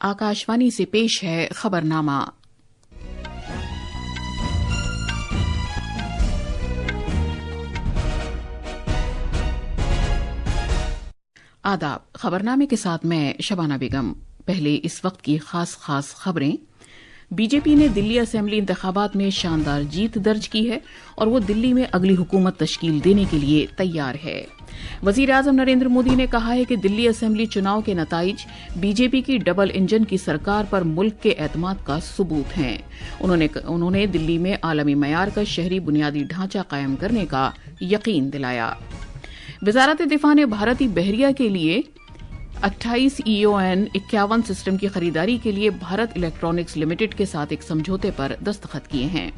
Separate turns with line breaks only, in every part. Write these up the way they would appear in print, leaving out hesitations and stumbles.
आकाशवाणी से पेश है खबरनामा। आदाब। खबरनामे के साथ मैं शबाना बेगम। पहले इस वक्त की खास खबरें। बीजेपी ने दिल्ली असेंबली इंतखाबात में शानदार जीत दर्ज की है और वो दिल्ली में अगली हुकूमत तश्कील देने के लिए तैयार है। वजीर आजम नरेंद्र मोदी ने कहा है कि दिल्ली असेंबली चुनाव के नताइज बीजेपी की डबल इंजन की सरकार पर मुल्क के एतमाद का सबूत हैं। उन्होंने दिल्ली में आलमी मयार का शहरी बुनियादी ढांचा कायम करने का यकीन दिलाया। वजारत दिफा ने भारतीय बहरिया के लिए 28 EON 51 सिस्टम की खरीदारी के लिए भारत इलेक्ट्रॉनिक्स लिमिटेड के साथ एक समझौते पर दस्तखत किए हैं।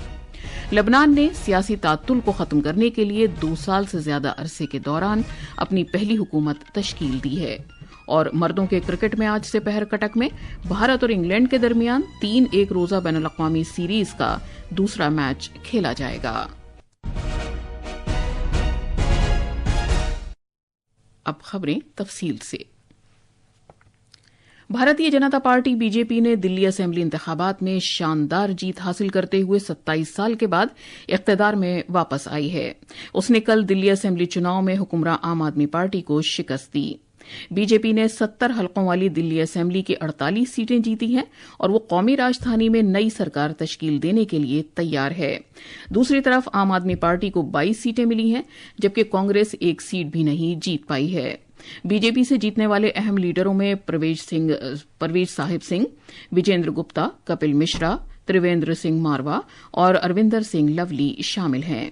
लेबनान ने सियासी तातुल को खत्म करने के लिए 2 साल से ज्यादा अरसे के दौरान अपनी पहली हुकूमत तश्कील दी है। और मर्दों के क्रिकेट में आज से पहर कटक में भारत और इंग्लैंड के दरमियान 3-1 रोजा बैनुल-अक़वामी सीरीज का दूसरा मैच खेला जाएगा। अब खबरें तफसील से। भारतीय जनता पार्टी बीजेपी ने दिल्ली असेंबली इंतखाबात में शानदार जीत हासिल करते हुए 27 साल के बाद इख्तिदार में वापस आई है। उसने कल दिल्ली असेंबली चुनाव में हुक्मरां आम आदमी पार्टी को शिकस्त दी। बीजेपी ने 70 हलकों वाली दिल्ली असेंबली की 48 सीटें जीती हैं और वो कौमी राजधानी में नई सरकार तश्कील देने के लिए तैयार है। दूसरी तरफ आम आदमी पार्टी को 22 सीटें मिली हैं, जबकि कांग्रेस एक सीट भी नहीं जीत पाई है। बीजेपी से जीतने वाले अहम लीडरों में परवेज साहिब सिंह, विजेंद्र गुप्ता, कपिल मिश्रा, त्रिवेंद्र सिंह मारवा और अरविंदर सिंह लवली शामिल हैं।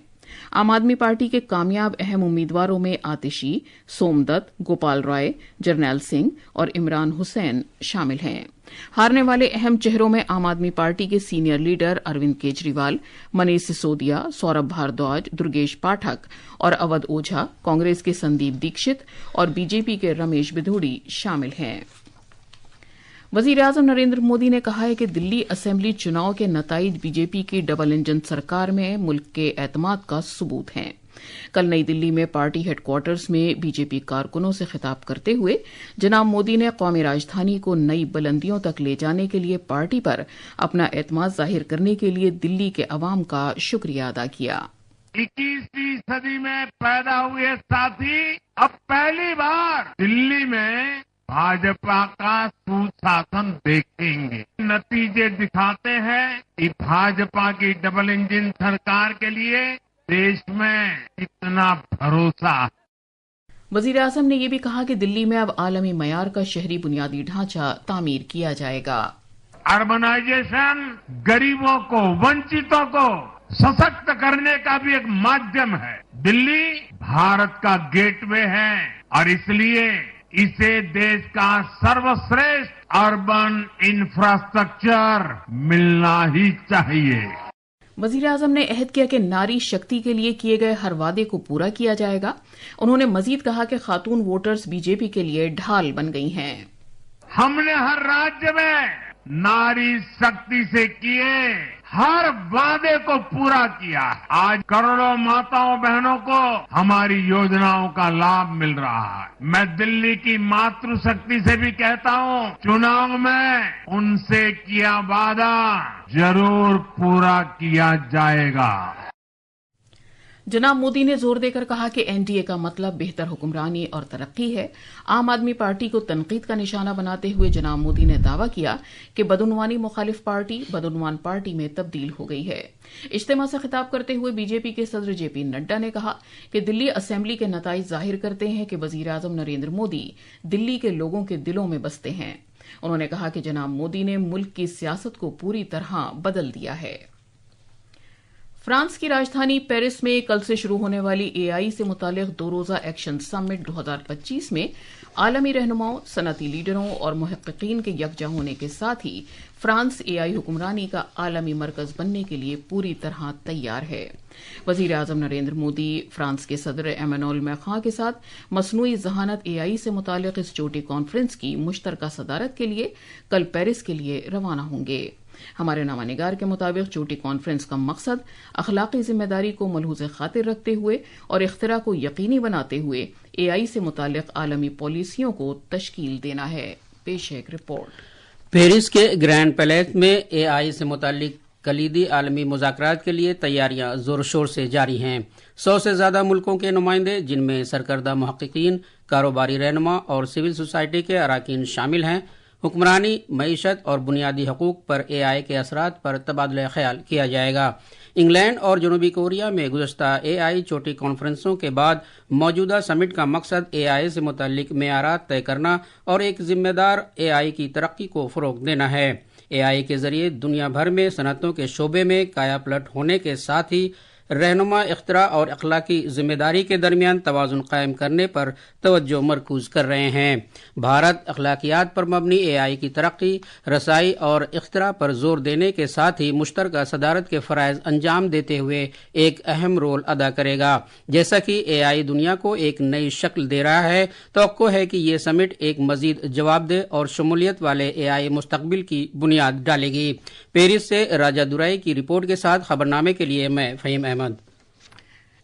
आम आदमी पार्टी के कामयाब अहम उम्मीदवारों में आतिशी, सोमदत्त, गोपाल राय, जरनैल सिंह और इमरान हुसैन शामिल हैं। हारने वाले अहम चेहरों में आम आदमी पार्टी के सीनियर लीडर अरविंद केजरीवाल, मनीष सिसोदिया, सौरभ भारद्वाज, दुर्गेश पाठक और अवध ओझा, कांग्रेस के संदीप दीक्षित और बीजेपी के रमेश बिधूड़ी शामिल हैं। वजीर आजम नरेंद्र मोदी ने कहा है कि दिल्ली असेंबली चुनाव के नताइज बीजेपी की डबल इंजन सरकार में मुल्क के एतमाद का सबूत हैं। कल नई दिल्ली में पार्टी हेडक्वार्टर्स में बीजेपी कारकुनों से खिताब करते हुए जनाब मोदी ने कौमी राजधानी को नई बुलंदियों तक ले जाने के लिए पार्टी पर अपना एतमाद जाहिर करने के लिए दिल्ली के अवाम का शुक्रिया अदा किया।
21वीं सदी में पैदा हुए साथी अब पहली बार दिल्ली में भाजपा का सुशासन देखेंगे। नतीजे दिखाते हैं कि भाजपा की डबल इंजन सरकार के लिए देश में कितना भरोसा है।
वजीर आजम ने यह भी कहा कि दिल्ली में अब आलमी मयार का शहरी बुनियादी ढांचा तामीर किया जाएगा।
अर्बनाइजेशन गरीबों को, वंचितों को सशक्त करने का भी एक माध्यम है। दिल्ली भारत का गेटवे है और इसलिए इसे देश का सर्वश्रेष्ठ अर्बन इंफ्रास्ट्रक्चर मिलना ही चाहिए।
वजीर आजम ने अहद किया कि नारी शक्ति के लिए किए गए हर वादे को पूरा किया जाएगा। उन्होंने मजीद कहा कि खातून वोटर्स बीजेपी के लिए ढाल बन गई हैं।
हमने हर राज्य में नारी शक्ति से किए हर वादे को पूरा किया। आज करोड़ों माताओं बहनों को हमारी योजनाओं का लाभ मिल रहा है। मैं दिल्ली की मातृशक्ति से भी कहता हूं, चुनाव में उनसे किया वादा जरूर पूरा किया जाएगा।
जनाब मोदी ने जोर देकर कहा कि एनडीए का मतलब बेहतर हुक्मरानी और तरक्की है। आम आदमी पार्टी को तनकीद का निशाना बनाते हुए जनाब मोदी ने दावा किया कि बदउनवानी मुखालिफ पार्टी बदउनवान पार्टी में तब्दील हो गई है। इज्तिमा से खिताब करते हुए बीजेपी के सदर जेपी नड्डा ने कहा कि दिल्ली असेंबली के नताइज जाहिर करते हैं कि वजीर आजम नरेंद्र मोदी दिल्ली के लोगों के दिलों में बसते हैं। उन्होंने कहा कि जनाब मोदी ने मुल्क की सियासत को पूरी तरह बदल दिया है। फ्रांस की राजधानी पेरिस में कल से शुरू होने वाली एआई से मुतालिक 2 रोजा एक्शन समिट 2025 में आलमी रहनुमाओं, सनती लीडरों और मुहक्किकीन के यकजा होने के साथ ही फ्रांस एआई हुक्मरानी का आलमी मरकज बनने के लिए पूरी तरह तैयार है। वजीर आजम नरेंद्र मोदी फ्रांस के सदर एमेनुअल मैक्रों के साथ मसनूई जहानत एआई से मुतालिक इस चोटी कॉन्फ्रेंस की मुश्तरका सदारत के लिए कल पेरिस के लिए रवाना होंगे। हमारे नामानिगार के मुताबिक चोटी कॉन्फ्रेंस का मकसद अखलाकी जिम्मेदारी को मलहूज़ खातिर रखते हुए और इख्तिरा को यकीनी बनाते हुए एआई से मुतालिक आलमी पॉलिसियों को तश्कील देना है। पेश है एक रिपोर्ट।
پیرس کے گرینڈ پیلیس میں اے آئی سے متعلق کلیدی عالمی مذاکرات کے لیے تیاریاں زور شور سے جاری ہیں۔ 100 سے زیادہ ملکوں کے نمائندے، جن میں سرکردہ محققین، کاروباری رہنما اور سول سوسائٹی کے اراکین شامل ہیں، حکمرانی، معیشت اور بنیادی حقوق پر اے آئی کے اثرات پر تبادلہ خیال کیا جائے گا۔ انگلینڈ اور جنوبی کوریا میں گزشتہ اے آئی چوٹی کانفرنسوں کے بعد موجودہ سمٹ کا مقصد اے آئی سے متعلق معیارات طے کرنا اور ایک ذمہ دار اے آئی کی ترقی کو فروغ دینا ہے۔ اے آئی کے ذریعے دنیا بھر میں صنعتوں کے شعبے میں کایا پلٹ ہونے کے ساتھ ہی رہنما اختراع اور اخلاقی ذمہ داری کے درمیان توازن قائم کرنے پر توجہ مرکوز کر رہے ہیں۔ بھارت اخلاقیات پر مبنی اے آئی کی ترقی، رسائی اور اختراع پر زور دینے کے ساتھ ہی مشترکہ صدارت کے فرائض انجام دیتے ہوئے ایک اہم رول ادا کرے گا۔ جیسا کہ اے آئی دنیا کو ایک نئی شکل دے رہا ہے، توقع ہے کہ یہ سمٹ ایک مزید جواب دہ اور شمولیت والے اے آئی مستقبل کی بنیاد ڈالے گی۔ پیرس سے راجہ دورائی کی رپورٹ کے ساتھ خبرنامے کے لیے میں فہیم احمد۔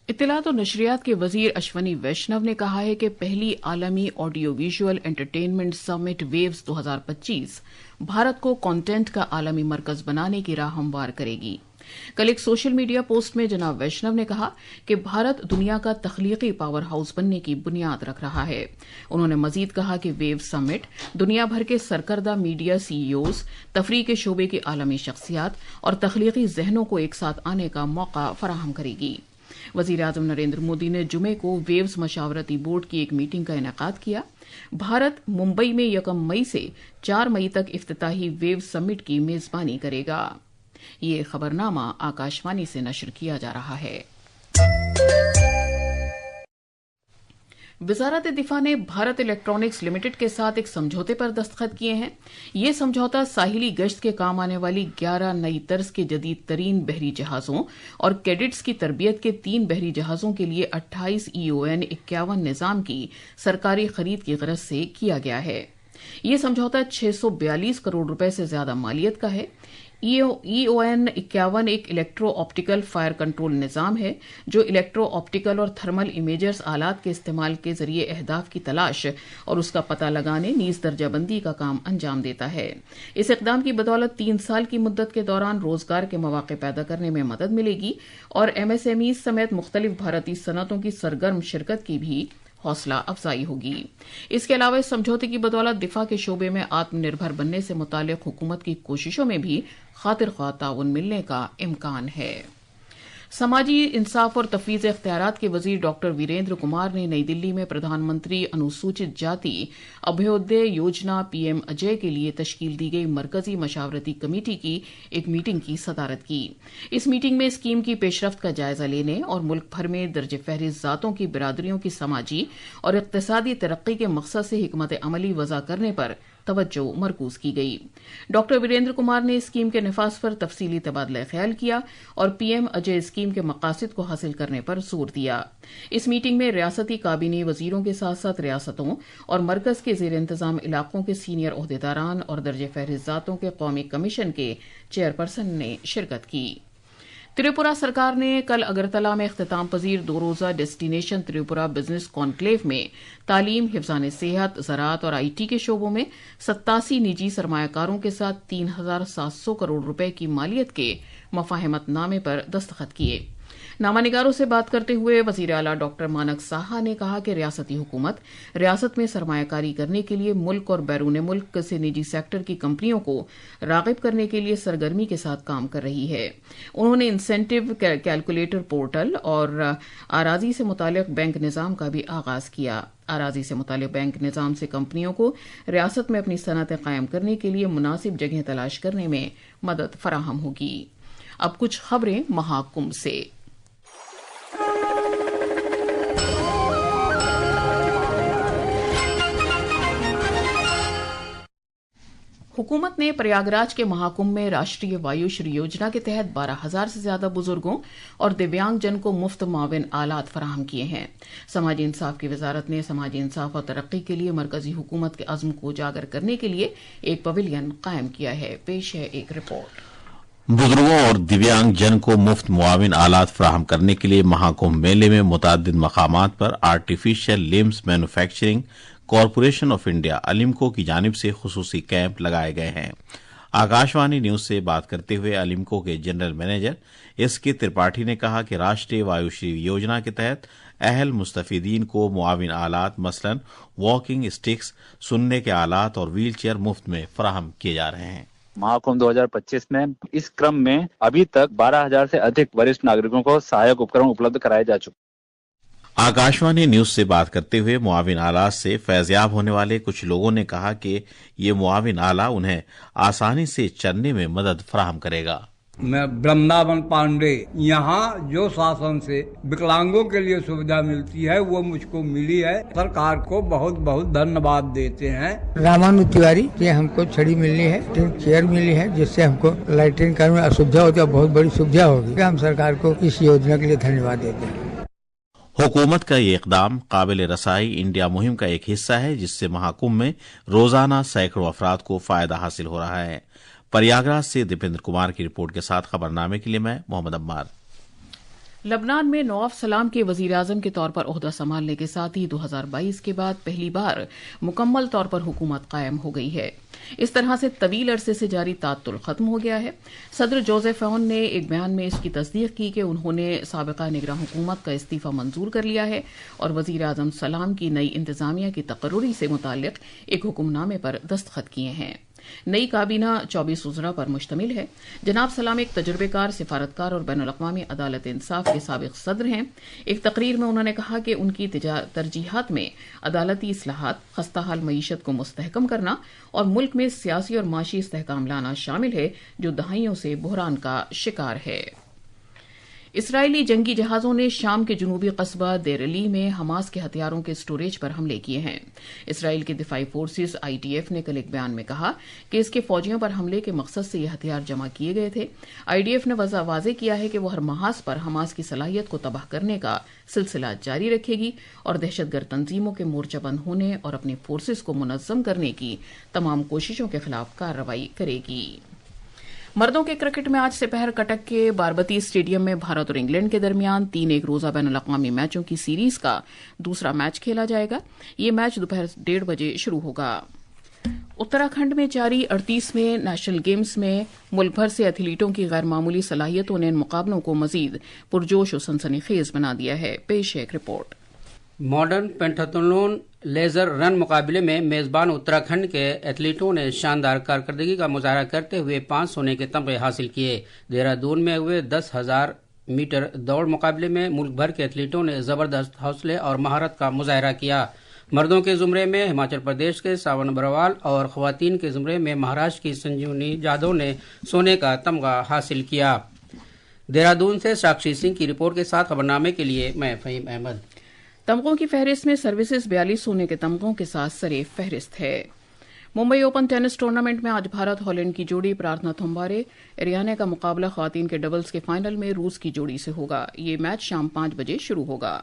اطلاعات و نشریات کے وزیر اشونی ویشنو نے کہا ہے کہ پہلی عالمی آڈیو ویژول انٹرٹینمنٹ سمٹ ویوز 2025 بھارت کو کانٹینٹ کا عالمی مرکز بنانے کی راہ ہموار کرے گی۔ کل ایک سوشل میڈیا پوسٹ میں جناب ویشنو نے کہا کہ بھارت دنیا کا تخلیقی پاور ہاؤس بننے کی بنیاد رکھ رہا ہے۔ انہوں نے مزید کہا کہ ویو سمٹ دنیا بھر کے سرکردہ میڈیا سی ای اوز، تفریح کے شعبے کی عالمی شخصیات اور تخلیقی ذہنوں کو ایک ساتھ آنے کا موقع فراہم کرے گی۔ وزیر اعظم نریندر مودی نے جمعے کو ویوز مشاورتی بورڈ کی ایک میٹنگ کا انعقاد کیا۔ بھارت ممبئی میں 1 مئی سے 4 مئی تک افتتاحی ویو سمٹ کی میزبانی کرے گا۔ یہ خبرنامہ آکاشوانی سے نشر کیا جا رہا ہے۔ وزارت دفاع نے بھارت الیکٹرانکس لمیٹڈ کے ساتھ ایک سمجھوتے پر دستخط کیے ہیں۔ یہ سمجھوتا ساحلی گشت کے کام آنے والی 11 نئی طرز کے جدید ترین بحری جہازوں اور کیڈٹس کی تربیت کے 3 بحری جہازوں کے لیے 28 EON 51 نظام کی سرکاری خرید کی غرض سے کیا گیا ہے۔ یہ سمجھوتا 642 کروڑ روپے سے زیادہ مالیت کا ہے۔ EON 51 ایک الیکٹرو آپٹیکل فائر کنٹرول نظام ہے جو الیکٹرو آپٹیکل اور تھرمل امیجرز آلات کے استعمال کے ذریعے اہداف کی تلاش اور اس کا پتہ لگانے نیز درجہ بندی کا کام انجام دیتا ہے۔ اس اقدام کی بدولت 3 سال کی مدت کے دوران روزگار کے مواقع پیدا کرنے میں مدد ملے گی اور MSMEs سمیت مختلف بھارتی صنعتوں کی سرگرم شرکت کی بھی حوصلہ افزائی ہوگی۔ اس کے علاوہ اس سمجھوتے کی بدولت دفاع کے شعبے میں آتم نربھر بننے سے متعلق حکومت کی کوششوں میں بھی خاطر خواہ تعاون ملنے کا امکان ہے۔ سماجی انصاف اور تفویض اختیارات کے وزیر ڈاکٹر ویریندر کمار نے نئی دلی میں پردھان منتری انوسوچت جاتی ابھیودے یوجنا PM اجے کے لیے تشکیل دی گئی مرکزی مشاورتی کمیٹی کی ایک میٹنگ کی صدارت کی۔ اس میٹنگ میں اسکیم کی پیش رفت کا جائزہ لینے اور ملک بھر میں درج فہرست ذاتوں کی برادریوں کی سماجی اور اقتصادی ترقی کے مقصد سے حکمت عملی وضع کرنے پر توجہ مرکوز کی گئی۔ ڈاکٹر ویریندر کمار نے اسکیم کے نفاذ پر تفصیلی تبادلہ خیال کیا اور PM اجے اسکیم کے مقاصد کو حاصل کرنے پر زور دیا۔ اس میٹنگ میں ریاستی کابینی وزیروں کے ساتھ ساتھ ریاستوں اور مرکز کے زیر انتظام علاقوں کے سینئر عہدیداران اور درج فہرست ذاتوں کے قومی کمیشن کے چیئرپرسن نے شرکت کی۔ تریپورہ سرکار نے کل اگرتلہ میں اختتام پذیر 2 روزہ ڈیسٹینیشن تریپورہ بزنس کانکلیو میں تعلیم، حفظان صحت، زراعت اور IT کے شعبوں میں 87 نجی سرمایہ کاروں کے ساتھ 3,700 کروڑ روپے کی مالیت کے مفاہمت نامے پر دستخط کیے۔ نامہ نگاروں سے بات کرتے ہوئے وزیر اعلیٰ ڈاکٹر مانک ساہا نے کہا کہ ریاستی حکومت ریاست میں سرمایہ کاری کرنے کے لیے ملک اور بیرون ملک سے نجی سیکٹر کی کمپنیوں کو راغب کرنے کے لیے سرگرمی کے ساتھ کام کر رہی ہے۔ انہوں نے انسینٹو کیلکولیٹر پورٹل اور اراضی سے متعلق بینک نظام کا بھی آغاز کیا۔ اراضی سے متعلق بینک نظام سے کمپنیوں کو ریاست میں اپنی صنعتیں قائم کرنے کے لیے مناسب جگہیں تلاش کرنے میں مدد فراہم ہوگی۔ اب کچھ خبریں مہاکمبھ سے۔ حکومت نے پریاگراج کے مہاکمبھ میں راشٹریہ وایو شری یوجنا کے تحت 12,000 سے زیادہ بزرگوں اور دیویانگ جن کو مفت معاون آلات فراہم کیے ہیں۔ سماجی انصاف کی وزارت نے سماجی انصاف اور ترقی کے لیے مرکزی حکومت کے عزم کو اجاگر کرنے کے لیے ایک پویلین قائم کیا ہے۔ پیش ہے ایک رپورٹ۔
بزرگوں اور دیویانگ جن کو مفت معاون آلات فراہم کرنے کے لیے مہاکمبھ میلے میں متعدد مقامات پر artificial limbs manufacturing corporation of India ALIMCO की जानिब से खुसूसी कैंप लगाए गए हैं। आकाशवाणी न्यूज से बात करते हुए अलिमको के जनरल मैनेजर एस.के. त्रिपाठी ने कहा कि राष्ट्रीय वायुश्री योजना के तहत अहल मुस्तफीदीन को मुआविन आलात मसलन वॉकिंग स्टिक्स, सुनने के आलात और व्हील चेयर मुफ्त में फराहम किए जा रहे हैं।
महाकुंभ 2025 में इस क्रम में अभी तक 12,000 से अधिक वरिष्ठ नागरिकों को सहायक उपकरण उपलब्ध कराए जा चुके।
आकाशवाणी न्यूज से बात करते हुए मुआविन आला से फैज़याब होने वाले कुछ लोगों ने कहा कि ये मुआविन आला उन्हें आसानी से चलने में मदद फराहम करेगा।
मैं वृंदावन पांडे, यहाँ जो शासन से विकलांगों के लिए सुविधा मिलती है वो मुझको मिली है। सरकार को बहुत बहुत धन्यवाद देते हैं।
रामानु तिवारी से हमको छड़ी मिलनी है, चेयर मिली है, जिससे हमको लाइटिंग करने में असुविधा होती है, बहुत बड़ी सुविधा होगी। हम सरकार को इस योजना के लिए धन्यवाद देते हैं।
हुकूमत का ये इकदाम काबिल रसाई इंडिया मुहिम का एक हिस्सा है, जिससे महाकुंभ में रोजाना सैकड़ों अफराद को फायदा हासिल हो रहा है। प्रयागराज से दीपेंद्र कुमार की रिपोर्ट के साथ खबरनामे के लिए मैं मोहम्मद अम्मार।
लबनान में नवाफ सलाम के वजीर आजम के तौर पर ओहदा संभालने के साथ ही 2022 के बाद पहली बार मुकम्मल तौर पर हुकूमत कायम हो गई है। इस तरह से तवील अरसे से जारी तातुल खत्म हो गया है। सदर जोसेफ औन ने एक बयान में इसकी तस्दीक की कि उन्होंने साबिका निगरान हुकूमत का इस्तीफा मंजूर कर लिया है और वजीर आजम सलाम की नई इंतजामिया की तकर्रुरी से मुताल्लिक एक हुक्मनामे पर दस्तखत किए हैं। नई काबीना 24 वज़रा पर मुश्तमिल है। जनाब सलाम एक तजुर्बेकार सिफारतकार और बैनुल-अक़वामी अदालत इंसाफ के साबिक सदर हैं। एक तकरीर में उन्होंने कहा कि उनकी तरजीहात में अदालती इस्लाहात, खस्ताहाल मईशत को मुस्तहकम करना और मुल्क में सियासी और माशी इस्तेहकाम लाना शामिल है, जो दहाइयों से बहरान का शिकार है। इसराइली जंगी जहाजों ने शाम के जनूबी कस्बा देर अली में हमास के हथियारों के स्टोरेज पर हमले किए हैं। इसराइल के दिफाई फोर्सेस IDF ने कल एक बयान में कहा कि इसके फौजियों पर हमले के मकसद से ये हथियार जमा किए गए थे। IDF ने वाज़ेह किया है कि वो हर महाज पर हमास की सलाहियत को तबाह करने का सिलसिला जारी रखेगी और दहशतगर्द तंजीमों के मोर्चाबंद होने और अपनी फोर्सेस को मुनज़्ज़म करने की तमाम कोशिशों के खिलाफ कार्रवाई करेगी। मर्दों के क्रिकेट में आज दोपहर कटक के बारबती स्टेडियम में भारत और इंग्लैंड के दरमियान 3 एक रोजा बैनुल-अक़वामी मैचों की सीरीज का दूसरा मैच खेला जाएगा। ये मैच दोपहर 1:30 बजे शुरू होगा। उत्तराखंड में जारी 38वें नेशनल गेम्स में मुल्क भर से एथलीटों की गैर मामूली सलाहियतों ने इन मुकाबलों को मजीद पुरजोश और सनसनीखेज बना दिया है। पेश है एक रिपोर्ट।
मॉडर्न पेंटाथलॉन लेजर रन मुकाबले में मेजबान उत्तराखंड के एथलीटों ने शानदार कारकर्दगी का मुजाहरा करते हुए 5 सोने के तमगे हासिल किए। देहरादून में हुए 10,000 मीटर दौड़ मुकाबले में मुल्क भर के एथलीटों ने जबरदस्त हौसले और महारत का मुजाहरा किया। मर्दों के जुमरे में हिमाचल प्रदेश के सावन बरवाल और खवातीन के जुमरे में महाराष्ट्र की संजीवनी जाधव ने सोने का तमगा हासिल किया। देहरादून से साक्षी सिंह की रिपोर्ट के साथ खबरनामे के लिए मैं फहीम अहमद।
तमगों की फहरिस्त में सर्विसेज 42 सोने के तमगों के साथ सरे फहरिस्त है। मुंबई ओपन टेनिस टूर्नामेंट में आज भारत हॉलैंड की जोड़ी प्रार्थना थम्बारे एरियाना का मुकाबला खवातीन के डबल्स के फाइनल में रूस की जोड़ी से होगा। ये मैच शाम 5 बजे शुरू होगा।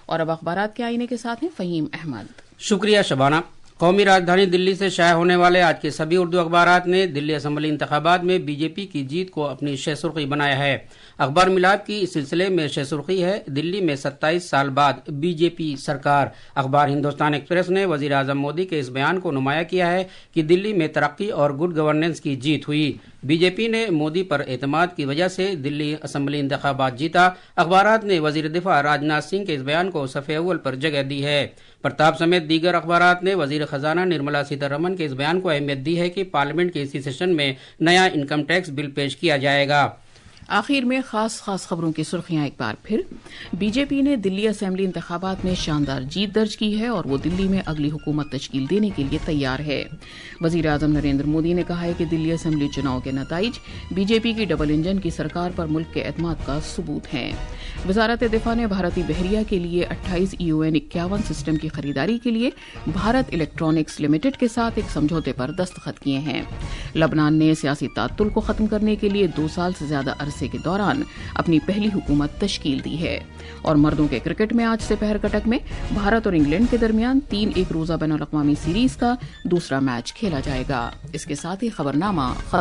और अब अखबारात के आईने के साथ हैं फहीम अहमद।
शुक्रिया शबाना। कौमी राजधानी दिल्ली से शाया होने वाले आज के सभी उर्दू अखबारात ने दिल्ली असेंबली इंतखाबात में बीजेपी की जीत को अपनी शेसुर्खी बनाया है। अखबार मिलाप की इस सिलसिले में शेसुर्खी है, दिल्ली में 27 साल बाद बीजेपी सरकार। अखबार हिंदुस्तान एक्सप्रेस ने वजीर आजम मोदी के इस बयान को नुमाया किया है कि दिल्ली में तरक्की और गुड गवर्नेंस की जीत हुई। बीजेपी ने मोदी पर एतमाद की वजह से दिल्ली असेंबली इंतखाबात जीता। अखबारात ने वजीर दिफा राजनाथ सिंह के इस बयान को सफ़े अव्वल पर जगह दी है। प्रताप समेत दीगर अखबारात ने वजीर खजाना निर्मला सीतारमण के इस बयान को अहमियत दी है कि पार्लियामेंट के इसी सेशन में नया इनकम टैक्स बिल पेश किया जाएगा।
आखिर में खास खबरों की सुर्खियां एक बार फिर। बीजेपी ने दिल्ली असेंबली इंतखाबात में शानदार जीत दर्ज की है और वो दिल्ली में अगली हुकूमत तश्कील देने के लिए तैयार है। वजीर आजम नरेंद्र मोदी ने कहा है कि दिल्ली असेंबली चुनाव के नताइज बीजेपी की डबल इंजन की सरकार पर मुल्क के एतमाद का सबूत हैं। वजारत दिफा ने भारतीय बहरिया के लिए 28 EON 51 सिस्टम की खरीदारी के लिए भारत इलेक्ट्रॉनिक्स लिमिटेड के साथ एक समझौते पर दस्तखत किए हैं। लबनान ने सियासी तात्तुल को खत्म करने के लिए 2 साल से ज्यादा अरसे के दौरान अपनी पहली हुकूमत तश्कील दी है। और मर्दों के क्रिकेट में आज दोपहर कटक में भारत और इंग्लैंड के दरमियान 3 एक रोजा बैनुल-अक़वामी सीरीज का दूसरा मैच खेला जाएगा। इसके साथ ही खबरनामा